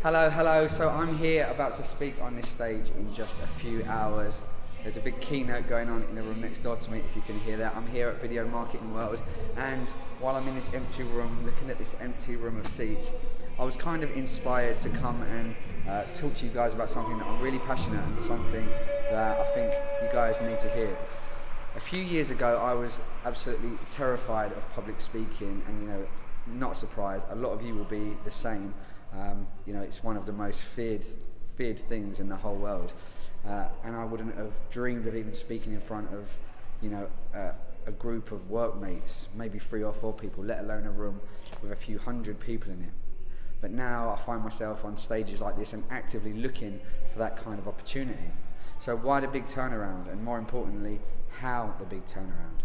Hello. So I'm here about to speak on this stage in just a few hours. There's a big keynote going on in the room next door to me, if you can hear that. I'm here at Video Marketing World, and while I'm in this empty room, looking at this empty room of seats, I was kind of inspired to come and talk to you guys about something that I'm really passionate and something that I think you guys need to hear. A few years ago, I was absolutely terrified of public speaking, and not surprised, a lot of you will be the same. It's one of the most feared things in the whole world, and I wouldn't have dreamed of even speaking in front of a group of workmates, maybe 3 or 4 people, let alone a room with a few hundred people in it. But now I find myself on stages like this and actively looking for that kind of opportunity. So why the big turnaround, and more importantly, how the big turnaround?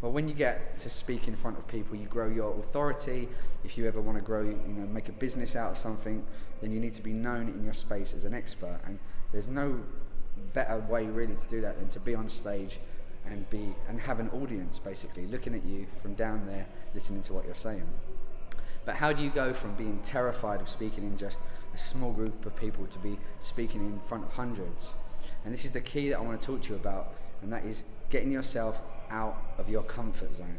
Well, when you get to speak in front of people, you grow your authority. If you ever want to grow, make a business out of something, then you need to be known in your space as an expert. And there's no better way really to do that than to be on stage and have an audience basically looking at you from down there, listening to what you're saying. But how do you go from being terrified of speaking in just a small group of people to be speaking in front of hundreds? And this is the key that I want to talk to you about, and that is getting yourself out of your comfort zone.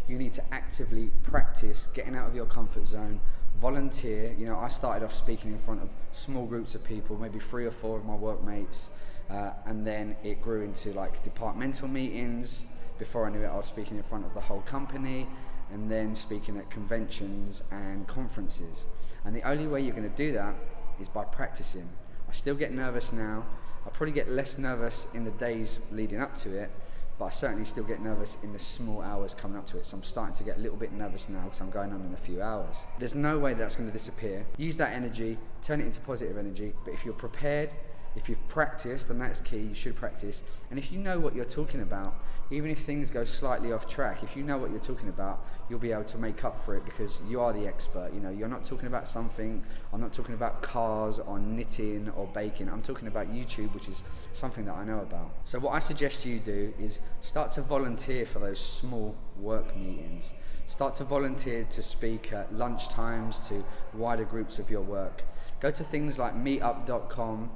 You need to actively practice getting out of your comfort zone, volunteer. I started off speaking in front of small groups of people, maybe 3 or 4 of my workmates, and then it grew into like departmental meetings. Before I knew it, I was speaking in front of the whole company, and then speaking at conventions and conferences. And the only way you're going to do that is by practicing. I still get nervous now. I probably get less nervous in the days leading up to it, but I certainly still get nervous in the small hours coming up to it. So I'm starting to get a little bit nervous now because I'm going on in a few hours. There's no way that's going to disappear. Use that energy, turn it into positive energy. But if you're prepared, if you've practiced, and that's key, you should practice. And if you know what you're talking about, even if things go slightly off track, if you know what you're talking about, you'll be able to make up for it because you are the expert. You're not talking about something, I'm not talking about cars or knitting or baking. I'm talking about YouTube, which is something that I know about. So what I suggest you do is start to volunteer for those small work meetings. Start to volunteer to speak at lunch times to wider groups of your work. Go to things like meetup.com.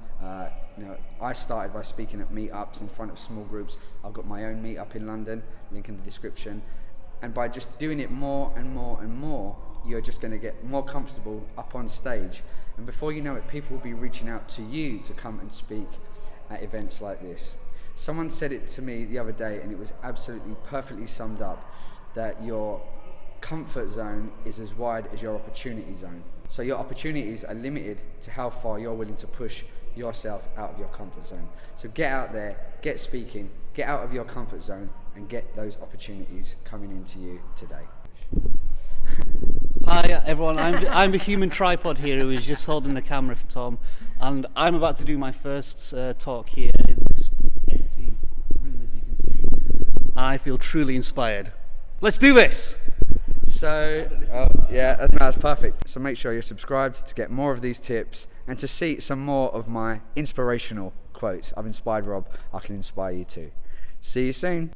I started by speaking at meetups in front of small groups. I've got my own meetup in London, link in the description. And by just doing it more and more and more, you're just going to get more comfortable up on stage. And before you know it, people will be reaching out to you to come and speak at events like this. Someone said it to me the other day, and it was absolutely perfectly summed up, that your comfort zone is as wide as your opportunity zone. So your opportunities are limited to how far you're willing to push yourself out of your comfort zone. So get out there, get speaking, get out of your comfort zone, and get those opportunities coming into you today. Hi everyone, I'm the human tripod here who is just holding the camera for Tom, and I'm about to do my first talk here in this empty room, as you can see. I feel truly inspired. Let's do this! So, that's perfect. So make sure you're subscribed to get more of these tips and to see some more of my inspirational quotes. I've inspired Rob, I can inspire you too. See you soon.